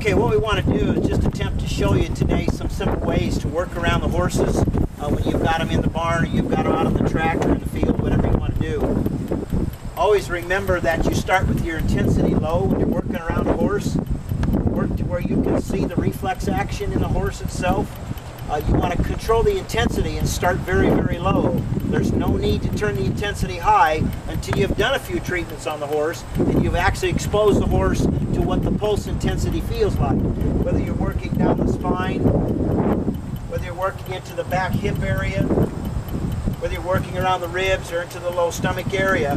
Okay, what we want to do is just attempt to show you today some simple ways to work around the horses when you've got them in the barn or you've got them out on the track or in the field, whatever you want to do. Always remember that you start with your intensity low when you're working around a horse. Work to where you can see the reflex action in the horse itself. You want to control the intensity and start very, very low. There's no need to turn the intensity high until you've done a few treatments on the horse and you've actually exposed the horse to what the pulse intensity feels like. Whether you're working down the spine, whether you're working into the back hip area, whether you're working around the ribs or into the low stomach area,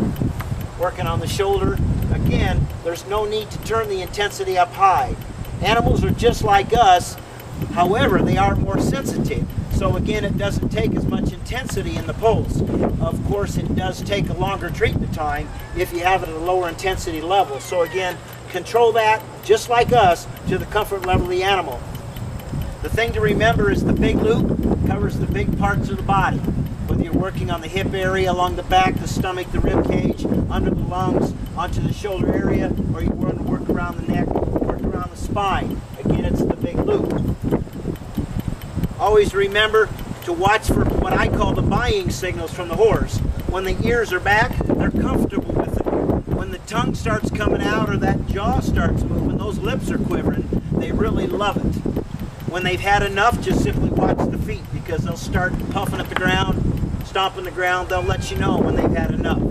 working on the shoulder. Again, there's no need to turn the intensity up high. Animals are just like us. However, they are more sensitive. So again, it doesn't take as much intensity in the pulse. Of course, it does take a longer treatment time if you have it at a lower intensity level. So again, control that, just like us, to the comfort level of the animal. The thing to remember is the big loop covers the big parts of the body. Whether you're working on the hip area, along the back, the stomach, the rib cage, under the lungs, onto the shoulder area, or you want to work around the neck, work around the spine. Again, it's the big loop. Always remember to watch for what I call the buying signals from the horse. When the ears are back, they're comfortable with it. When the tongue starts coming out or that jaw starts moving, those lips are quivering, they really love it. When they've had enough, just simply watch the feet, because they'll start puffing at the ground, stomping the ground. They'll let you know when they've had enough.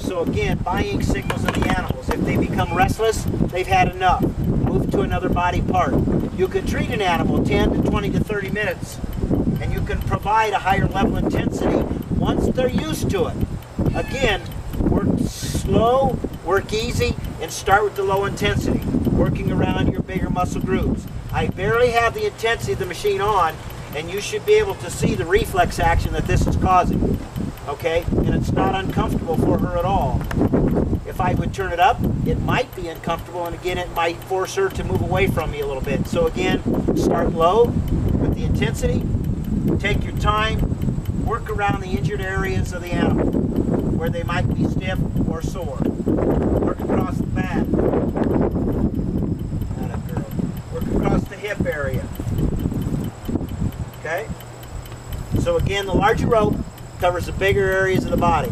So again, buying signals in the animals. If they become restless, they've had enough. Move to another body part. You can treat an animal 10 to 20 to 30 minutes, and you can provide a higher level intensity once they're used to it. Again, work slow, work easy, and start with the low intensity, working around your bigger muscle groups. I barely have the intensity of the machine on, and you should be able to see the reflex action that this is causing. Okay? And it's not uncomfortable for her at all. If I would turn it up, it might be uncomfortable, and again, it might force her to move away from me a little bit. So again, start low with the intensity, take your time, work around the injured areas of the animal, where they might be stiff or sore. Work across the back. Atta girl. Work across the hip area. Okay? So again, the larger rope covers the bigger areas of the body.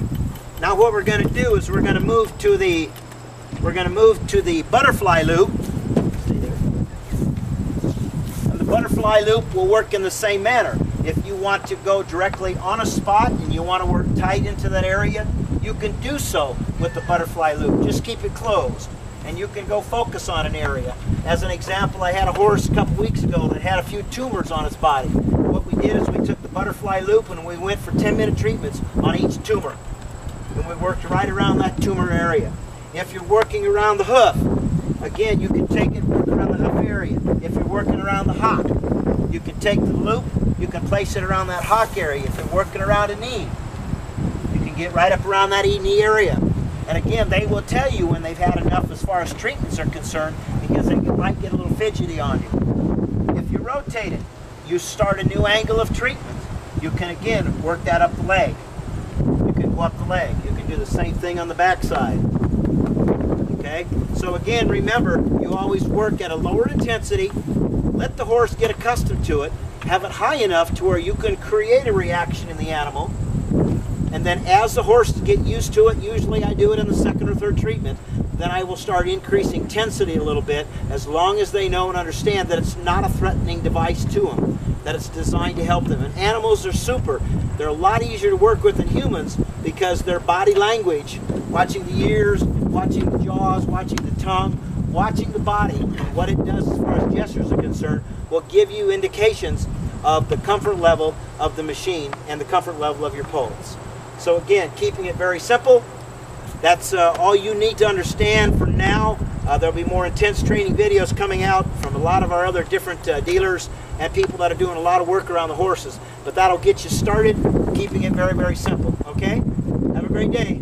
Now what we're going to do is we're going to move to the butterfly loop. Stay there. And the butterfly loop will work in the same manner. If you want to go directly on a spot and you want to work tight into that area, you can do so with the butterfly loop. Just keep it closed, and you can go focus on an area. As an example, I had a horse a couple weeks ago that had a few tumors on its body. What we did is we took the butterfly loop and we went for 10-minute treatments on each tumor. And we worked right around that tumor area. If you're working around the hoof, again, you can take it and work around the hoof area. If you're working around the hock, you can take the loop, you can place it around that hock area. If you're working around a knee, you can get right up around that knee area. And again, they will tell you when they've had enough as far as treatments are concerned, because they might get a little fidgety on you. If you rotate it, you start a new angle of treatment. You can again work that up the leg. You can go up the leg. You can do the same thing on the back side. Okay? So again, remember, you always work at a lower intensity. Let the horse get accustomed to it. Have it high enough to where you can create a reaction in the animal. And then as the horses get used to it, usually I do it in the second or third treatment, then I will start increasing intensity a little bit, as long as they know and understand that it's not a threatening device to them, that it's designed to help them. And animals are super. They're a lot easier to work with than humans, because their body language, watching the ears, watching the jaws, watching the tongue, watching the body, and what it does as far as gestures are concerned, will give you indications of the comfort level of the machine and the comfort level of your pulse. So again, keeping it very simple. That's all you need to understand for now. There'll be more intense training videos coming out from a lot of our other different dealers and people that are doing a lot of work around the horses. But that'll get you started, keeping it very, very simple. Okay? Have a great day.